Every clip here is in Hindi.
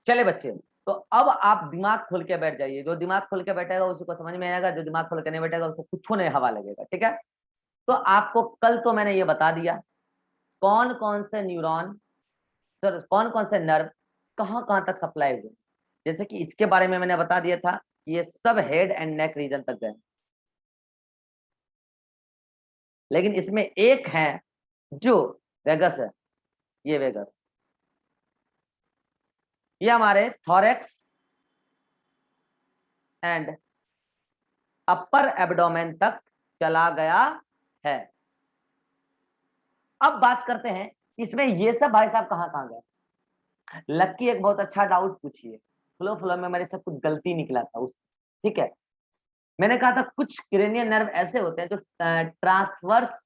चले बच्चे, तो अब आप दिमाग खोल के बैठ जाइए, जो दिमाग खोल के बैठेगा उसी को समझ में आएगा, जो दिमाग खोल के नहीं बैठेगा उसको कुछ नहीं हवा लगेगा, ठीक है। तो आपको कल तो मैंने ये बता दिया कौन कौन से न्यूरॉन, सर कौन कौन से नर्व कहाँ कहाँ तक सप्लाई हुए। जैसे कि इसके बारे में मैंने बता दिया था, ये सब हेड एंड नेक रीजन तक गए, लेकिन इसमें एक है जो वेगस है, ये वेगस, ये हमारे थॉरेक्स एंड अपर एब्डोमेन तक चला गया है। अब बात करते हैं इसमें ये सब भाई साहब कहाँ कहाँ गए। लक्की एक बहुत अच्छा डाउट पूछिए, फ्लो फ्लो में मेरे से कुछ गलती निकला था उस, ठीक है। मैंने कहा था कुछ क्रेनियल नर्व ऐसे होते हैं जो ट्रांसवर्स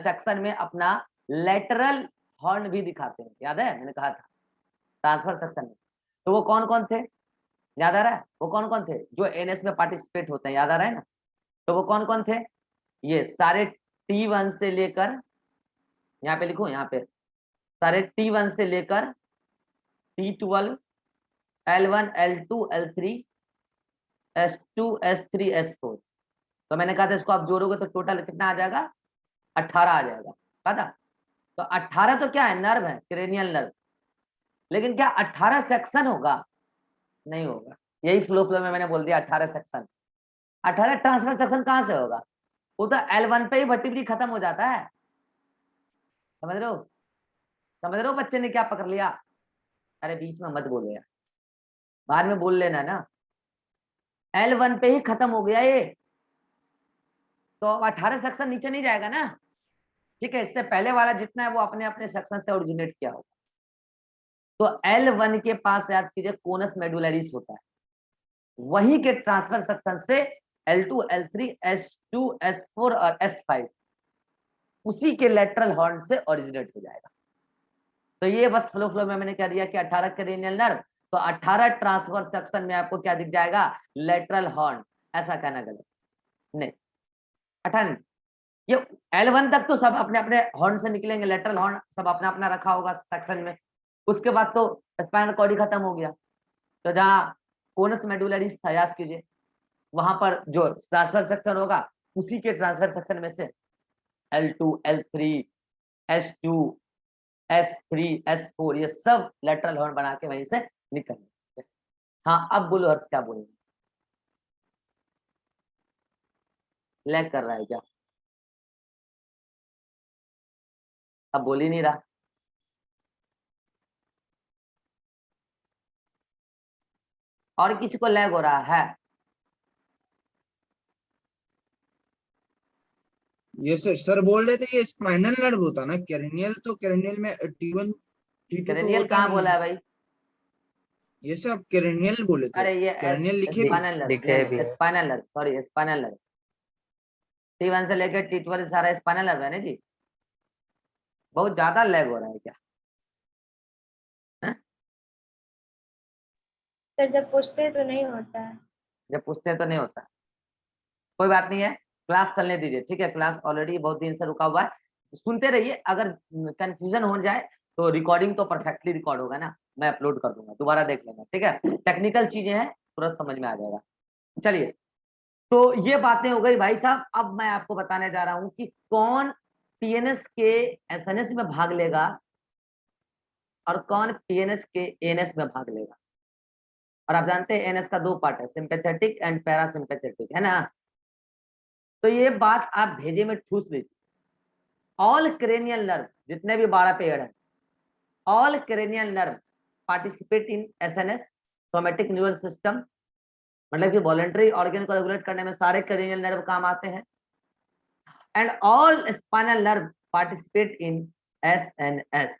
सेक्शन में अपना लेटरल हॉर्न भी दिखाते हैं, याद है मैंने कहा था ट्रांसवर्स सेक्शन में। तो वो कौन कौन थे, याद आ रहा है, वो कौन कौन थे जो एनएस में पार्टिसिपेट होते हैं, याद आ रहा है ना। तो वो कौन कौन थे, ये सारे T1 से लेकर, यहाँ पे लिखो, यहाँ पे सारे T1 से लेकर T12, L1, L2, L3, S2, S3, S4। तो मैंने कहा था इसको आप जोड़ोगे तो टोटल कितना आ जाएगा, 18 आ जाएगा, पता। तो 18 तो क्या है, नर्व है, क्रेनियल नर्व। लेकिन क्या 18 सेक्शन होगा, नहीं होगा। यही फ्लो फ्लो में मैंने बोल दिया 18 सेक्शन। 18 ट्रांसफर सेक्शन कहां से होगा, वो तो L1 पे ही वर्टिब्री खत्म हो जाता है, समझ रहे हो, समझ रहे हो बच्चे ने क्या पकड़ लिया। अरे बीच में मत बोलो यार, बाद में बोल लेना ना। L1 पे ही खत्म हो गया ये, तो 18 सेक्शन नीचे नहीं जाएगा ना, ठीक है। इससे पहले वाला जितना है वो अपने अपने सेक्शन से ओरिजिनेट किया होगा। तो L1 के पास याद कीजिए कोनस मेडुलरिस होता है, वही के ट्रांसफर सेक्शन से L2, L3, S2, S4 और S5 उसी के लेटरल हॉर्न से ओरिजिनेट हो जाएगा। तो ये बस फ्लो फ्लो में मैंने क्या दिया कि 18 क्रेनियल नर्व, तो 18 ट्रांसफर सेक्शन में आपको क्या दिख जाएगा, लेटरल हॉर्न। ऐसा कहना गलत नहीं, 18 नहीं। ये L1 तक तो सब अपने अपने हॉर्न से निकलेंगे, लेटरल हॉर्न सब अपना अपना रखा होगा सेक्शन में। उसके बाद तो स्पाइनल कॉर्ड ही खत्म हो गया। तो जहाँ कोनस मेडुलरिस था याद कीजिए, वहां पर जो ट्रांसफर सेक्शन होगा उसी के ट्रांसफर सेक्शन में से L2, L3, S2, S3, S4 ये सब लेटरल हॉर्न बना के वहीं से निकल। हाँ अब बोलो हर्ष, क्या बोलेंगे, लैग कर रहा है क्या, अब बोल ही नहीं रहा। और किसी को लैग हो रहा है, ये सर बोल रहे थे ये स्पाइनल नर्व होता ना क्रेनियल, तो क्रेनियल में T1 T2 तो क्रेनियल होता कहाँ नहीं बोला है। है भाई, ये सब क्रेनियल बोले थे, अरे ये क्रेनियल लिखे भी। स्पाइनल नर्व, दिखे भी नहीं है। Spinal nerve, sorry spinal nerve. T1 से लेकर T12 सारा स्पाइनल नर्व है ना जी। बहुत ज्यादा लैग हो रहा है क्या, है? सर जब पूछते हैं तो नहीं होता है। जब पूछते हैं तो नहीं होता, कोई बात नहीं है, क्लास चलने दीजिए, ठीक है। क्लास ऑलरेडी बहुत दिन से रुका हुआ है, सुनते रहिए। अगर कंफ्यूजन हो जाए तो रिकॉर्डिंग तो परफेक्टली रिकॉर्ड होगा ना, मैं अपलोड कर दूंगा, दोबारा देख लेना, ठीक है। टेक्निकल चीजें हैं, तुरंत समझ में आ जाएगा। चलिए, तो ये बातें हो गई भाई साहब। अब मैं आपको बताने जा रहा हूं कि कौन पीएनएस के एसएनएस में भाग लेगा और कौन पीएनएस के एएनएस में भाग लेगा। और आप जानते हैं एएनएस का दो पार्ट है, सिंपैथेटिक एंड पैरासिम्पैथेटिक, है ना। तो ये बात आप भेजे में ठूस लीजिए। ऑल क्रेनियल नर्व जितने भी 12 पेयर हैं, all cranial nerve participate in SNS, somatic neural system, मतलब कि वॉलेंटरी ऑर्गन को रेगुलेट करने में सारे क्रेनियल नर्व काम आते हैं। And all spinal nerve participate in SNS,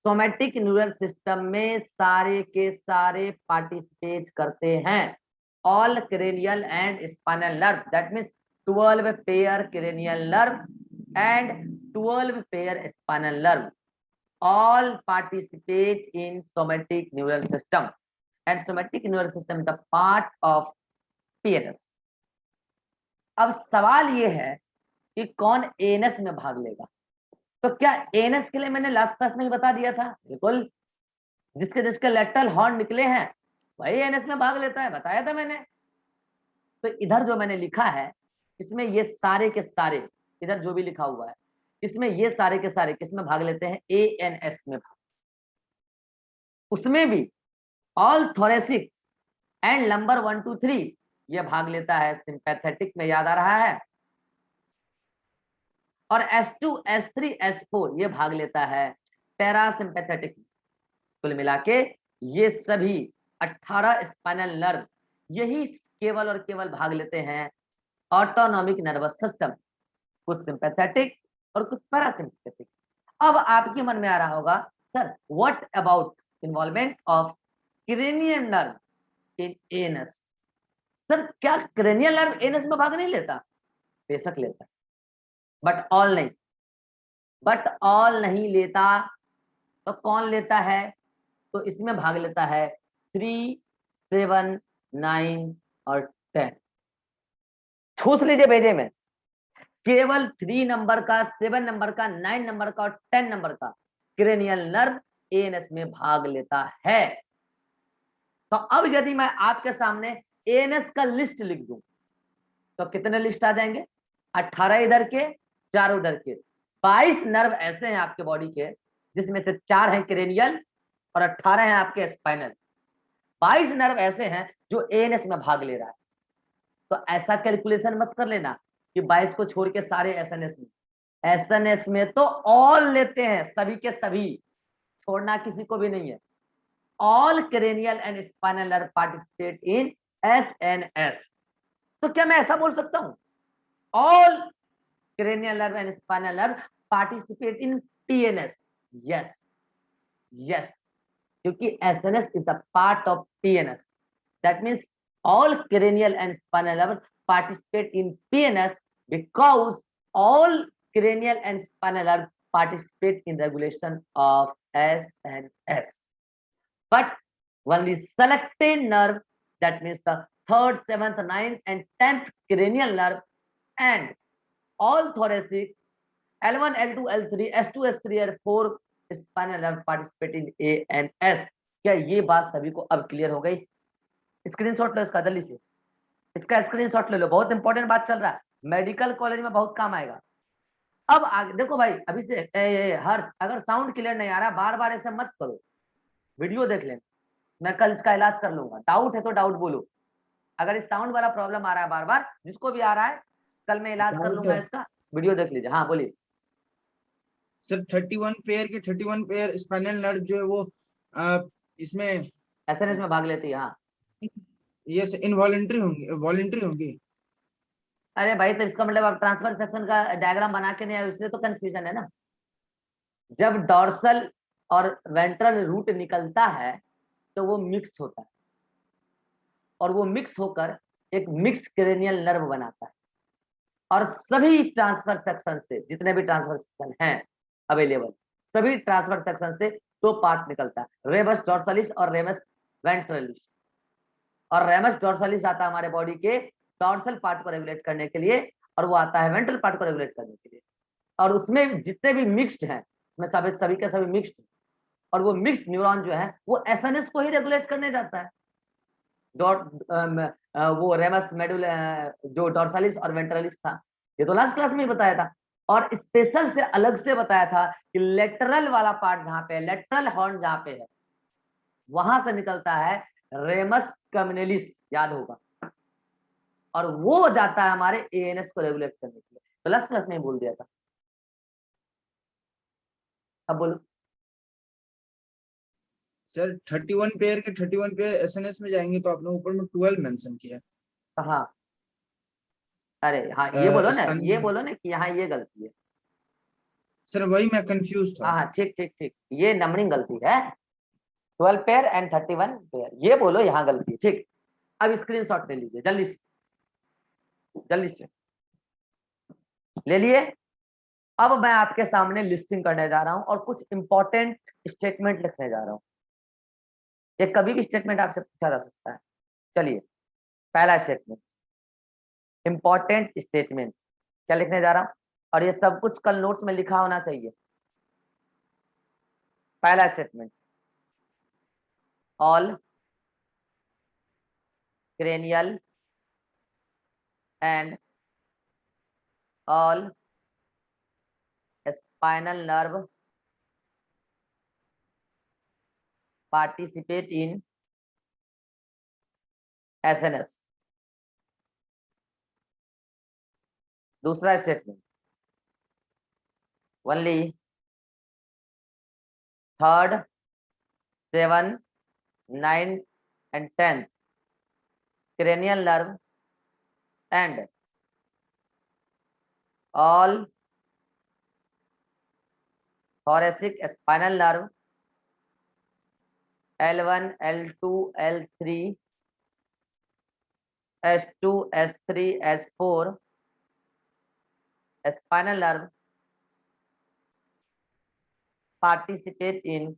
somatic neural system में सारे के सारे पार्टिसिपेट करते हैं। All cranial and spinal nerve, that means 12 pair cranial nerve and 12 pair spinal nerve all participate in somatic neural system, and somatic neural system is the part of PNS. अब सवाल ये है कि कौन एएनएस में भाग लेगा। तो क्या एएनएस के लिए मैंने लास्ट क्लास में ही बता दिया था, बिल्कुल जिसके जिसके लेटरल हॉर्न निकले हैं वही एनएस में भाग लेता है, बताया था मैंने। तो इधर जो मैंने लिखा है इसमें ये सारे के सारे, इधर जो भी लिखा हुआ है इसमें ये सारे के सारे किसमें भाग लेते हैं, एएनएस में भाग। उसमें भी ऑल थोरेसिक एंड नंबर 1 2 3 ये भाग लेता है सिंपैथेटिक में, याद आ रहा है। और S2 S3 S4 ये भाग लेता है पैरासिम्पैथेटिक में। कुल मिला के ये सभी 18 स्पाइनल नर्व यही केवल और केवल भाग लेते हैं ऑटोनॉमिक नर्वस सिस्टम, कुछ सिंपैथेटिक और कुछ पैरासिम्पैथेटिक। अब आपके मन में आ रहा होगा sir what about involvement of cranial nerve in anus. Sir क्या क्रेनियल नर्व एनस में भाग नहीं लेता? बेशक लेता है, बट ऑल नहीं लेता। तो कौन लेता है? तो इसमें भाग लेता है 3 7 9 और 10। ठूस लीजिए भेजे में, केवल 3 नंबर का, 7 नंबर का, 9 नंबर का और 10 नंबर का क्रेनियल नर्व एएनएस में भाग लेता है। तो अब यदि मैं आपके सामने एएनएस का लिस्ट लिख दूं तो कितने लिस्ट आ जाएंगे? 18 इधर के, 4 उधर के। 22 नर्व ऐसे हैं आपके बॉडी के जिसमें से 4 हैं क्रेनियल और 18 हैं आपके स्पाइनल। 22 नर्व ऐसे हैं जो एएनएस में भाग ले रहा है। तो ऐसा कैलकुलेशन मत कर लेना कि 22 को छोड़ के सारे एसएनएस में। एसएनएस में तो ऑल लेते हैं, सभी के सभी, छोड़ना किसी को भी नहीं है। All cranial and spinal nerve participate in SNS. तो क्या मैं ऐसा बोल सकता हूं all cranial nerve and spinal nerve participate in PNS? Yes, yes, क्योंकि SNS is the part of PNS. That means all cranial and spinal nerve participate in PNS because all cranial and spinal nerve participate in regulation of SNS. But only selected nerve, that means the 3rd, 7th, 9th and 10th cranial nerve and all thoracic L1, L2, L3, S2, S3 और 4 spinal nerve participate in ANS. क्या ये बात सभी को अब क्लियर हो गई? स्क्रीनशॉट लो इसका जल्दी से, इसका स्क्रीनशॉट ले लो, बहुत इंपॉर्टेंट बात चल रहा है, मेडिकल कॉलेज में बहुत काम आएगा। अब आगे देखो भाई, अभी से हर्ष अगर साउंड क्लियर नहीं आ रहा बार बार ऐसे मत करो, वीडियो देख लेना, मैं कल इसका इलाज कर लूंगा। डाउट है तो डाउट बोलो। अगर इस साउंड वाला प्रॉब्लम आ रहा है बार बार, जिसको भी आ रहा है कल मैं इलाज कर लूंगा इसका, वीडियो देख लीजिए। हाँ बोलिए सर। 31 पेयर के 31 पेयर स्पाइनल नर्व जो है वो इसमें एसएनएस में भाग लेती है। हाँ ये इनवॉलेंट्री होंगी, वॉलेंट्री होंगी? अरे भाई तो इसका मतलब आप ट्रांसफर सेक्शन का डायग्राम बना के नहीं आए, इसलिए तो कंफ्यूजन है ना। जब डॉर्सल और वेंट्रल रूट निकलता है तो वो मिक्स होता है और वो मिक्स होकर एक मिक्स्ड क्रेनियल नर्व बनाता है। और सभी ट्रांसफर सेक्शन से, जितने भी ट्रांसफर सेक्शन हैं अवेलेबल, सभी ट्रांसफर सेक्शन से 2 पार्ट निकलता है, रेमस डॉर्सलिस और रेमस वेंट्रलिस। और रेमस डॉर्सलिस आता है हमारे बॉडी के डॉर्सल पार्ट को रेगुलेट करने के लिए और वो आता है वेंट्रल पार्ट को रेगुलेट करने के लिए। और उसमें जितने भी मिक्स्ड हैं, उसमें सभी के सभी मिक्स्ड, और वो मिक्स्ड न्यूरॉन जो है वो एसएनएस को ही रेगुलेट करने जाता है। वो रेमस मेडुल जो डॉर्सलिस और वेंट्रलिस था, ये तो लास्ट क्लास में ही बताया था। और स्पेशल से अलग से बताया था कि लेटरल वाला पार्ट जहां पे, लेटरल हॉर्न जहां पे है, वहां से निकलता है रेमस कम्युनलिस, याद होगा, और वो जाता है हमारे एएनएस को रेगुलेट करने के लिए। तो लास्ट क्लास में ही बोल दिया था। अब बोलो सर 31 पेयर के 31 पेयर एसएनएस में जाएंगे तो आपने ऊपर में 12 मेंशन किया। हाँ अरे हाँ ये बोलो ना, स्पाइन ये बोलो ना कि यहाँ ये गलती है। सर वही मैं कंफ्यूज था। हाँ ठीक ठीक ठीक, ये नंबरिंग गलती है, 12 पेयर एंड 31 पेयर, ये बोलो यहाँ गलती है। ठीक, अब स्क्रीनशॉट ले लीजिए जल्दी से, जल्दी से ले लिए। अब मैं आपके सामने लिस्टिंग करने जा रहा हूं और कुछ इंपॉर्टेंट स्टेटमेंट लिखने जा रहा हूं। ये कभी भी स्टेटमेंट आपसे पूछा जा सकता है। चलिए पहला स्टेटमेंट, इंपॉर्टेंट स्टेटमेंट, क्या लिखने जा रहा हूं और ये सब कुछ कल नोट्स में लिखा होना चाहिए। पहला statement, all cranial and all spinal nerve participate in SNS. दूसरा statement, only third, 7, 9 and 10th cranial nerve and all thoracic spinal nerve L1, L2, L3, S2, S3, S4 spinal nerve participate in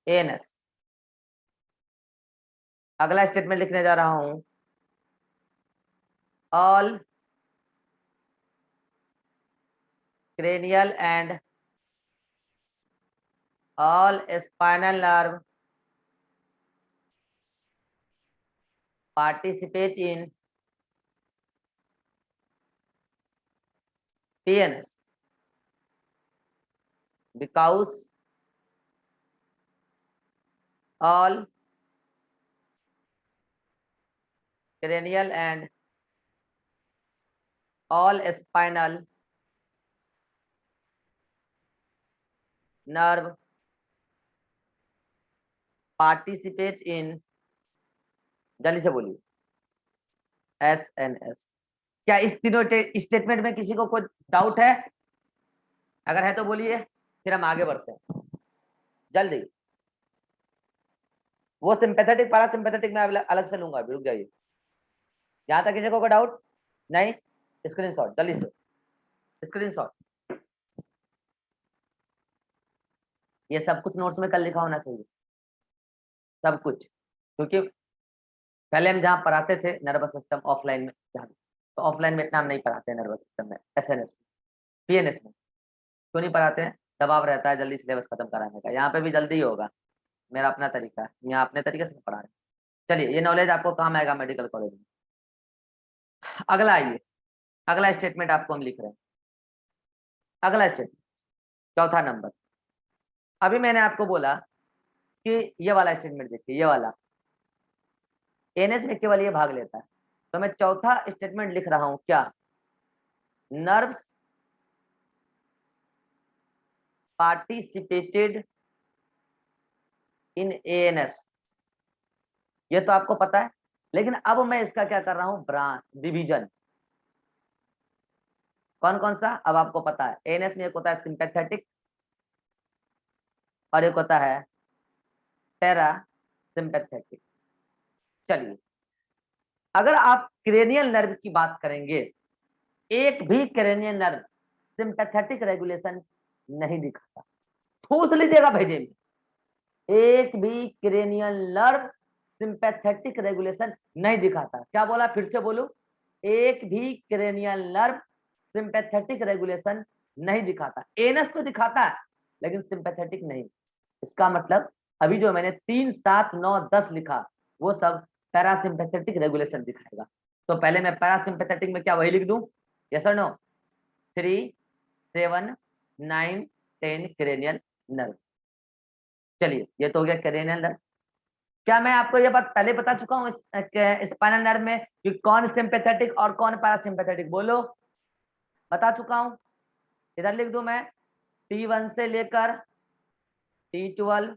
ANS. अगला स्टेटमेंट लिखने जा रहा हूं, all cranial and all spinal nerve participate in PNS because all cranial and all spinal nerve participate in, जल्दी से बोलिए, SNS। क्या इस तीनों स्टेटमेंट में किसी को कोई डाउट है? अगर है तो बोलिए, फिर हम आगे बढ़ते हैं जल्दी। वो सिंपैथेटिक पैरासिम्पैथेटिक में अलग से लूंगा, रुक जाइए। यहां तक किसी को कोई डाउट नहीं? स्क्रीनशॉट जल्दी से, स्क्रीनशॉट। ये सब कुछ नोट्स में कल लिखा होना चाहिए, सब कुछ, क्योंकि पहले हम जहाँ पढ़ाते थे नर्वस सिस्टम ऑफलाइन में, जहाँ तो ऑफलाइन में इतना हम नहीं पढ़ाते हैं नर्वस सिस्टम में, एसएनएस में, पीएनएस में क्यों नहीं पढ़ाते हैं? दबाव रहता है जल्दी सिलेबस खत्म कराने का। यहाँ पे भी जल्दी ही होगा, मेरा अपना तरीका है, यहाँ अपने तरीके से पढ़ा रहे हैं। चलिए, ये नॉलेज आपको काम आएगा मेडिकल कॉलेज में। अगला आइए, अगला स्टेटमेंट आपको हम लिख रहे हैं। अगला स्टेटमेंट, चौथा नंबर। अभी मैंने आपको बोला कि ये वाला स्टेटमेंट देखिए, ये वाला एनएस में केवल ये भाग लेता है, तो मैं चौथा स्टेटमेंट लिख रहा हूं, क्या? नर्व्स पार्टिसिपेटेड इन एएनएस, ये तो आपको पता है, लेकिन अब मैं इसका क्या कर रहा हूं? Branch, division. कौन कौन सा? अब आपको पता है, एएनएस में एक होता है सिंपैथेटिक और एक होता है पैरा सिंपैथेटिक। चलिए, अगर आप क्रेनियल नर्व की बात करेंगे, एक भी क्रेनियल नर्व सिंपैथेटिक रेगुलेशन नहीं दिखाता। ठूस लीजिएगा भेजे में, एक भी क्रेनियल नर्व सिंपैथेटिक रेगुलेशन नहीं दिखाता। क्या बोला? फिर से बोलो, एक भी क्रेनियल नर्व सिंपैथेटिक रेगुलेशन नहीं दिखाता। एनस तो दिखाता है लेकिन सिंपैथेटिक नहीं। इसका मतलब अभी जो मैंने 3, 7, 9, 10 लिखा, वो सब पैरासिम्पैथेटिक रेगुलेशन दिखाएगा। तो पहले मैं पैरासिम्पैथेटिक में क्या वही लिख दूं? यस और नो? 3, 7, 9, 10 cranial nerve. चलिए, ये तो हो गया क्रेनियल नर्व। क्या मैं आपको ये बात पहले बता चुका हूँ स्पाइनल नर्व में कि कौन सिंपैथेटिक और कौन पैरासिम्पैथेटिक? बोलो, बता चुका हूं। इधर लिख दूं मैं T1 से लेकर T12,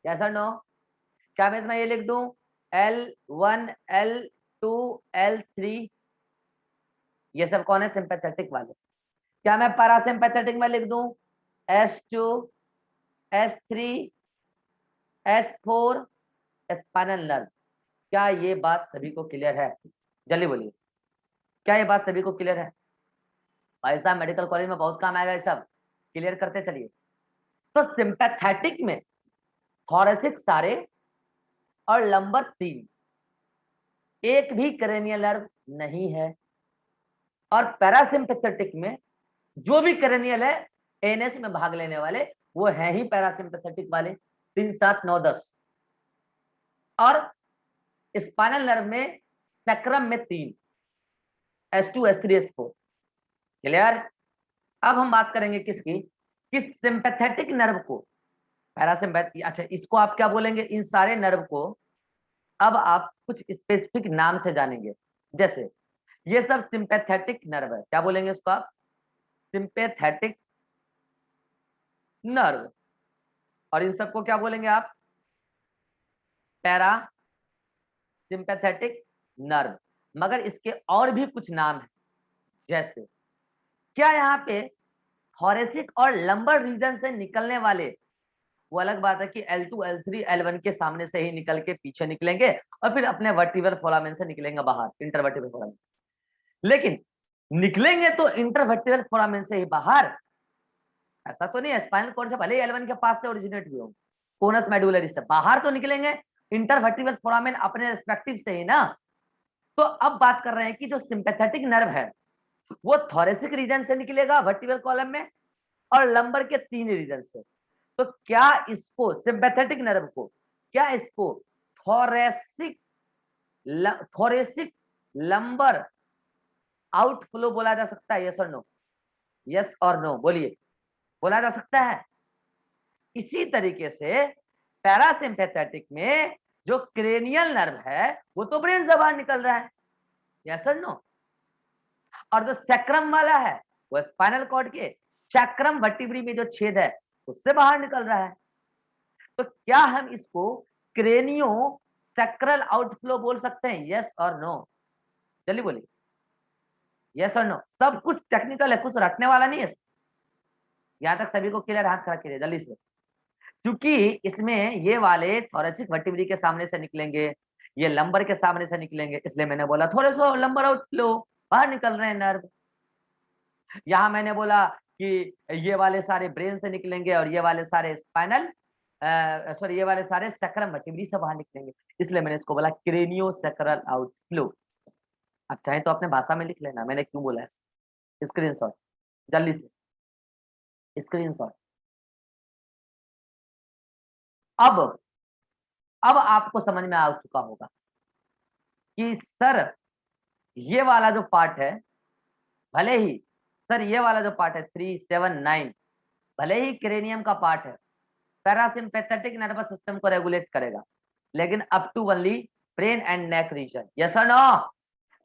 यस और नो? क्या मैं इसमें ये लिख दूं L1, L2, L3, ये सब कौन है? सिंपैथेटिक वाले। क्या मैं पैरासिम्पैथेटिक में लिख दूं S2, S3, S4 spinal nerve? क्या ये बात सभी को क्लियर है? जल्दी बोलिए, क्या ये बात सभी को क्लियर है? भाई साहब, मेडिकल कॉलेज में बहुत काम आएगा, ये सब क्लियर करते चलिए। तो सिंपैथेटिक में थोरेसिक सारे और लंबर 3, एक भी क्रेनियल नर्व नहीं है। और पैरासिम्पैथेटिक में जो भी क्रेनियल है, एनएस में भाग लेने वाले वो है ही पैरासिम्पैथेटिक वाले। 3 7 9 10 और स्पाइनल नर्व में सैक्रम में 3 S2 S3 S4। क्लियर। अब हम बात करेंगे किसकी, किस सिंपैथेटिक नर्व को, पैरासिम्पैथी। अच्छा, इसको आप क्या बोलेंगे, इन सारे नर्व को अब आप कुछ स्पेसिफिक नाम से जानेंगे। जैसे ये सब सिंपैथेटिक नर्व है, क्या बोलेंगे इसको आप, सिंपैथेटिक नर्व। और इन सबको क्या बोलेंगे आप, पैरा सिंपैथेटिक नर्व। मगर इसके और भी कुछ नाम है, जैसे क्या यहाँ पे थोरेसिक और लंबर रीजन से निकलने वाले, वो अलग बात है कि L2 L3 L1 के सामने से ही निकल के पीछे निकलेंगे और फिर अपने वर्टिब्रल फोरामेन से निकलेंगे बाहर, इंटरवर्टिब्रल फोरामेन। लेकिन निकलेंगे तो इंटरवर्टिब्रल फोरामेन से ही बाहर, ऐसा तो नहीं है स्पाइनल कॉर्ड से भले L1 के पास से ओरिजिनेट हुए हो, कोनस मेडुलरी से बाहर तो निकलेंगे इंटरवर्टिब्रल फोरामेन अपने रिस्पेक्टिव से ही ना। तो अब बात कर रहे हैं कि जो सिंपैथेटिक नर्व है वो थोरेसिक रीजन से निकलेगा वर्टिब्रल कॉलम में और लंबर के 3 रीजन से। तो क्या इसको सिंपैथेटिक नर्व को, क्या इसको थोरेसिक लंबर आउटफ्लो बोला जा सकता है, यस और नो, यस और नो बोलिए, बोला जा सकता है। इसी तरीके से पैरासिम्पैथेटिक में जो क्रेनियल नर्व है वो तो ब्रेन से बाहर निकल रहा है, यस और नो। और जो सैक्रम वाला है वो स्पाइनल कॉर्ड के सैक्रम वर्टिब्री में जो छेद है उससे बाहर निकल रहा है। तो क्या हम इसको क्रेनियो सैक्रल आउटफ्लो बोल सकते हैं, यस और नो, जल्दी बोलिए, यस और नो। सब कुछ टेक्निकल है, कुछ रटने वाला नहीं है। यहां तक सभी को क्लियर, हाथ खड़ा करिए जल्दी से। क्योंकि इसमें ये वाले थोरेसिक वर्टिब्री के सामने से निकलेंगे, ये लंबर के सामने से निकलेंगे, इसलिए मैंने बोला थोड़े सो लंबर आउटफ्लो, बाहर निकल रहे हैं नर्व। यहां मैंने बोला कि ये वाले सारे ब्रेन से निकलेंगे और ये वाले सारे स्पाइनल सॉरी ये वाले सारे सैक्रम वर्टिब्री से बाहर निकलेंगे, इसलिए मैंने इसको बोला क्रेनियो सैक्रल आउटफ्लो। अब चाहे तो अपने भाषा में लिख लेना मैंने क्यों बोला है, स्क्रीनशॉट जल्दी से, स्क्रीनशॉट। अब आपको समझ में आ चुका होगा कि सर ये वाला जो पार्ट है, भले ही सर ये वाला जो पार्ट है 3 7 9 भले ही क्रेनियम का पार्ट है, पैरासिम्पैथेटिक नर्वस सिस्टम को रेगुलेट करेगा, लेकिन up to only brain and neck region, yes और नो।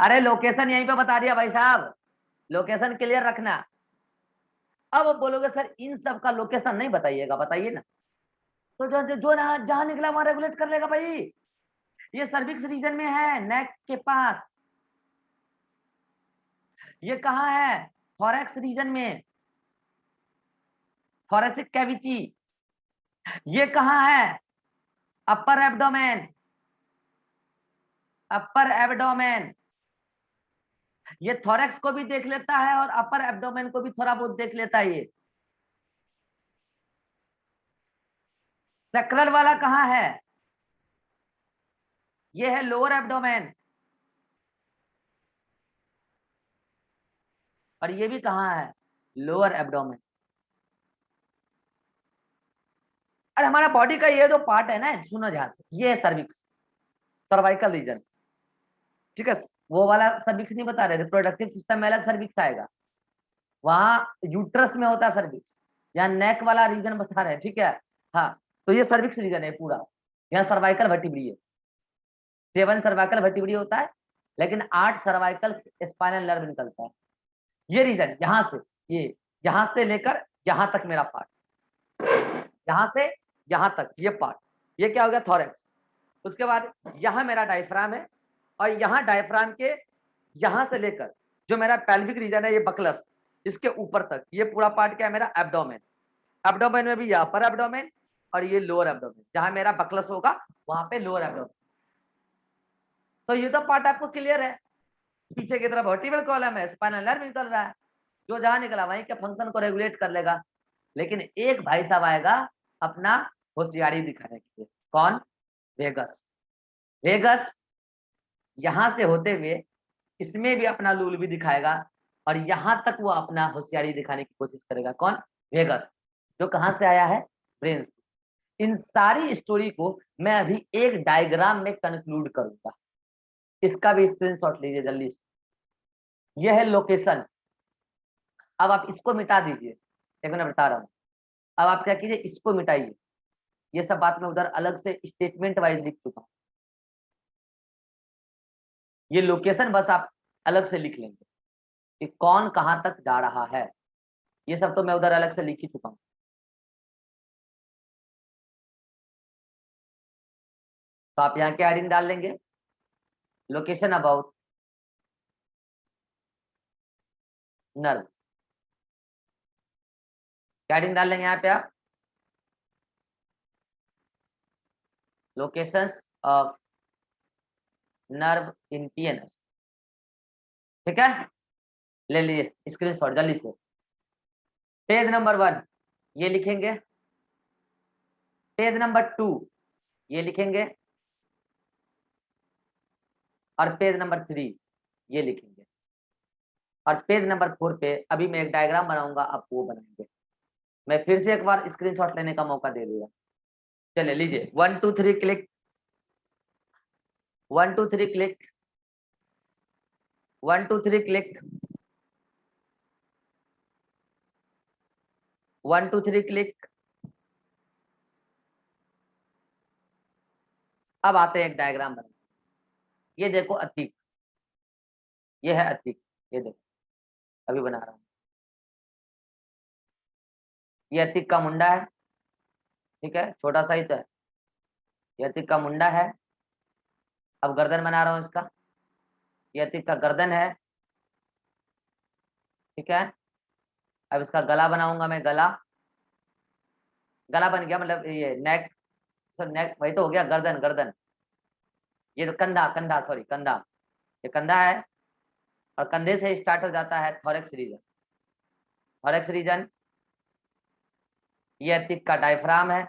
अरे लोकेशन यहीं पे बता दिया भाई साहब, लोकेशन क्लियर रखना। अब बोलोगे सर इन सब का लोकेशन नहीं बताइएगा, बताइए ना। तो जो जो, जो जहां निकला वहां रेगुलेट कर लेगा भाई। ये सर्विक्स रीजन में है, नेक के पास। ये कहाँ है, थोरैक्स रीजन में, थोरेसिक कैविटी। ये कहाँ है, अपर एब्डोमेन, अपर एब्डोमेन। ये थोरैक्स को भी देख लेता है और अपर एब्डोमेन को भी थोड़ा बहुत देख लेता है। ये सैक्रल वाला कहाँ है, ये है लोअर एब्डोमेन। और ये भी कहाँ है, लोअर एब्डोमेन। और हमारा बॉडी का ये जो पार्ट है ना, सुनो ध्यान से, ये है सर्विक्स, सर्वाइकल रीजन, ठीक है। वो वाला सर्विक्स नहीं बता रहे, रिप्रोडक्टिव सिस्टम में अलग सर्विक्स आएगा, वहां यूट्रस में होता है सर्विक्स, यहाँ नेक वाला रीजन बता रहे हैं, ठीक है। हाँ, तो ये सर्विक्स रीजन है पूरा, यहाँ सर्वाइकल वर्टिब्री है, 7 सर्वाइकल वर्टिब्री होता है, लेकिन 8 सर्वाइकल स्पाइनल नर्व निकलता है। ये रीजन यहाँ से, ये यहाँ से लेकर यहाँ तक मेरा पार्ट, यहाँ से यहाँ तक ये पार्ट, ये क्या हो गया, थोरैक्स। उसके बाद यहाँ मेरा डायफ्राम है और यहाँ डायफ्राम के यहाँ से लेकर जो मेरा पेल्विक रीजन है, ये बकलस, इसके ऊपर तक ये पूरा पार्ट क्या है मेरा, एब्डोमेन। एब्डोमेन में भी ये अपर एब्डोमेन और ये लोअर एब्डोमेन, जहां मेरा बकलस होगा वहां पे लोअर एब्डोमेन। तो ये तो पार्ट आपको क्लियर है। पीछे की तरफ वर्टिब्रल कॉलम है, स्पाइनल नर्व निकल रहा है, जो जहां निकला वहीं के फंक्शन को रेगुलेट कर लेगा। लेकिन एक भाई साहब आएगा अपना होशियारी दिखाने के लिए, कौन, वेगस। वेगस यहां से होते हुए इसमें भी अपना लूल भी दिखाएगा और यहां तक वो अपना होशियारी दिखाने की कोशिश करेगा, कौन, वेगस, जो कहां से आया है, ब्रेन से। इन सारी स्टोरी को मैं अभी एक डायग्राम में कंक्लूड करूंगा। इसका भी स्क्रीनशॉट लीजिए जल्दी से। यह है लोकेशन। अब आप इसको मिटा दीजिए, एक मिनट बता रहा हूं। अब आप क्या कीजिए, इसको मिटाइए। ये सब बात मैं उधर अलग से स्टेटमेंट वाइज लिख चुका हूं। ये लोकेशन बस आप अलग से लिख लेंगे कि कौन कहां तक जा रहा है। ये सब तो मैं उधर अलग से लिख ही चुका हूं। तो आप यहाँ क्या हेडिंग डाल लेंगे, लोकेशन अबाउट नर्व। क्या हेडिंग डाल लेंगे यहाँ पे आप, locations of nerve in PNS. ठीक है, ले लीजिए स्क्रीनशॉट जल्दी से। पेज नंबर 1 ये लिखेंगे, पेज नंबर 2 ये लिखेंगे, और पेज नंबर 3 ये लिखेंगे, और पेज नंबर 4 पे अभी मैं एक डायग्राम बनाऊंगा, आप वो बनाएंगे। मैं फिर से एक बार स्क्रीनशॉट लेने का मौका दे दूंगा। चलिए लीजिए, 1 2 3 क्लिक, 1 2 3 क्लिक, 1 2 3 क्लिक, 1 2 3 क्लिक। अब आते हैं एक डायग्राम बना। ये देखो अतीक, ये है अतीक, ये देखो अभी बना रहा हूँ। ये अतीक का मुंडा है, ठीक है, छोटा सा ही तो है। ये अतीक का मुंडा है। अब गर्दन बना रहा हूँ इसका। ये अतीक का गर्दन है, ठीक है। अब इसका गला बनाऊंगा मैं, गला, गला बन गया, मतलब ये नेक, तो नेक वही तो हो गया, गर्दन, गर्दन। ये तो कंधा, कंधा सॉरी कंधा, ये कंधा है, और कंधे से स्टार्ट हो जाता है थोरैक्स रीजन, थोरैक्स रीजन। ये अतीक का डायफ्राम है,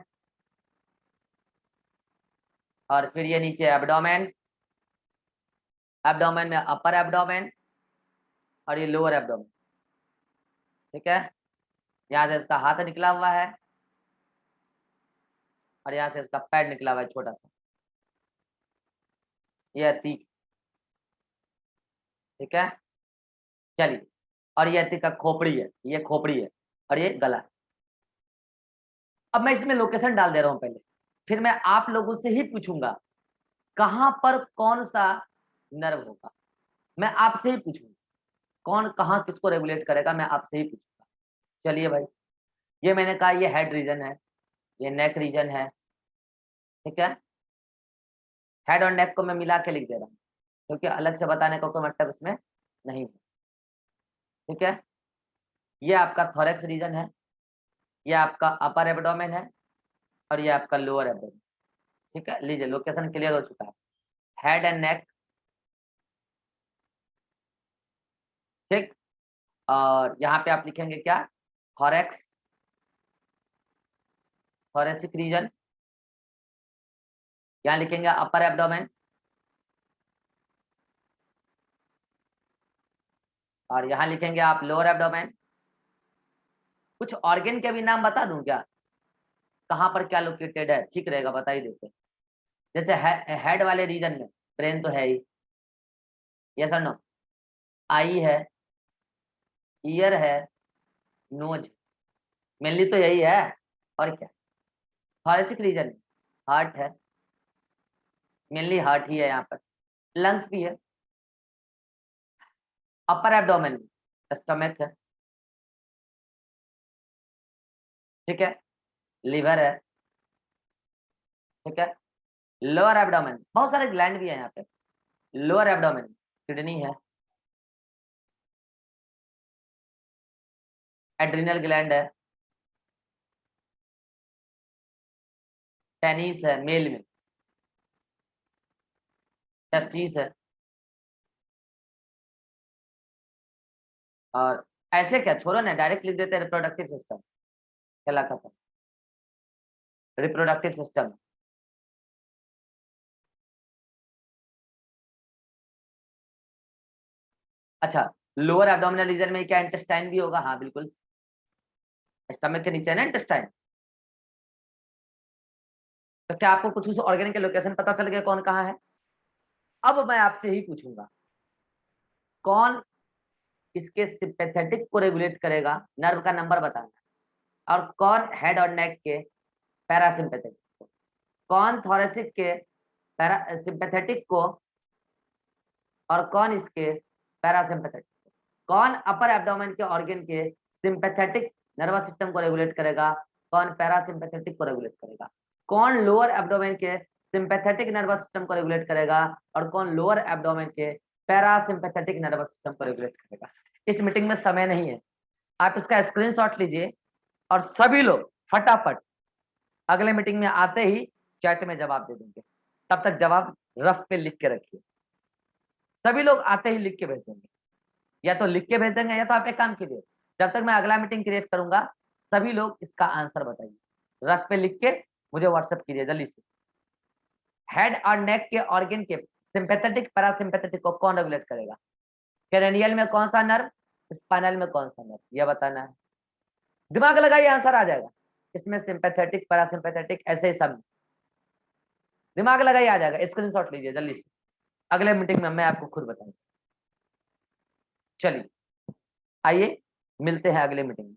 और फिर ये नीचे एब्डोमेन, एब्डोमेन में अपर एब्डोमेन, और ये लोअर एब्डोमेन, ठीक है। यहाँ से इसका हाथ निकला हुआ है, और यहाँ से इसका पैर निकला हुआ है छोटा सा। ये अतीक, ठीक है। चलिए, और ये अतीक का खोपड़ी है, ये खोपड़ी है, और ये गला है। अब मैं इसमें लोकेशन डाल दे रहा हूं पहले, फिर मैं आप लोगों से ही पूछूंगा कहां पर कौन सा नर्व होगा। मैं आपसे ही पूछूंगा कौन कहां किसको रेगुलेट करेगा, मैं आपसे ही पूछूंगा। चलिए भाई, ये मैंने कहा ये हेड रीजन है, ये नेक रीजन है, ठीक है। हेड और नेक को मैं मिला के लिख दे रहा हूँ, क्योंकि अलग से बताने का कोई मतलब इसमें नहीं है, ठीक है। ये आपका थोरैक्स रीजन है, ये आपका अपर एब्डोमेन है, और ये आपका लोअर एब्डोमेन, ठीक है। लीजिए लोकेशन क्लियर हो चुका है, हेड एंड नेक, ठीक। और यहाँ पे आप लिखेंगे क्या, थोरैक्स, थोरेसिक रीजन। यहाँ लिखेंगे अपर एब्डोमेन, और यहाँ लिखेंगे आप लोअर एब्डोमेन। कुछ ऑर्गन के भी नाम बता दूं क्या, कहाँ पर क्या लोकेटेड है, ठीक रहेगा, बता ही देते हैं। जैसे हेड वाले रीजन में ब्रेन तो है ही, यस और नो, आई है, ईयर है, नोज, मेनली तो यही है, और क्या। थोरेसिक रीजन में हार्ट है, मेनली हार्ट ही है यहाँ पर, लंग्स भी है। अपर एब्डोमेन में स्टमक है, ठीक है, लिवर है, ठीक है। लोअर एब्डोमेन बहुत सारे ग्लैंड भी है यहाँ पे। लोअर एब्डोमेन किडनी है, एड्रिनल ग्लैंड है, पेनिस है मेल में, टेस्टिस है, और ऐसे क्या, छोड़ो ना, डायरेक्ट लिख देते हैं रिप्रोडक्टिव सिस्टम, क्या खत्म, रिप्रोडक्टिव सिस्टम। अच्छा, लोअर एब्डोमिनल रीजन में क्या इंटेस्टाइन भी होगा, हाँ बिल्कुल, स्टमक के नीचे है ना इंटेस्टाइन। तो क्या आपको कुछ उस ऑर्गन के लोकेशन पता चल गया कौन कहाँ है? अब मैं आपसे ही पूछूंगा, कौन इसके सिंपैथेटिक को रेगुलेट करेगा, नर्व का नंबर बताना, और कौन हेड और नेक के पैरासिम्पैथेटिक को, कौन थोरेसिक के सिंपैथेटिक को, और कौन इसके पैरासिम्पैथेटिक को, कौन अपर एब्डोमेन के ऑर्गन के सिंपैथेटिक नर्वस सिस्टम को रेगुलेट करेगा, कौन पैरासिम्पैथेटिक को रेगुलेट करेगा, कौन लोअर एब्डोमेन के सिंपैथेटिक नर्वस सिस्टम को रेगुलेट करेगा, और कौन लोअर एब्डोमेन के पैरासिम्पैथेटिक नर्वस सिस्टम को रेगुलेट करेगा। इस मीटिंग में समय नहीं है, आप इसका स्क्रीनशॉट लीजिए और सभी लोग फटाफट अगले मीटिंग में आते ही चैट में जवाब दे देंगे। तब तक जवाब रफ पे लिख के रखिए, सभी लोग आते ही लिख के भेज देंगे, या तो लिख के भेज देंगे या तो आप एक काम कीजिए, जब तक मैं अगला मीटिंग क्रिएट करूंगा सभी लोग इसका आंसर बताइए, रफ पे लिख के मुझे व्हाट्सएप कीजिए जल्दी से। हेड और नेक के ऑर्गन के सिंपैथेटिक पैरासिम्पैथेटिक को कौन रेगुलेट करेगा, क्रेनियल में कौन सा नर्व, स्पाइनल में कौन सा नर्व, यह बताना है। दिमाग लगाइए, आंसर आ जाएगा। इसमें सिंपैथेटिक पैरासिम्पैथेटिक ऐसे ही सब, दिमाग लगाइए आ जाएगा। स्क्रीनशॉट लीजिए जल्दी से, अगले मीटिंग में मैं आपको खुद बताऊंगा। चलिए आइए मिलते हैं अगले मीटिंग में।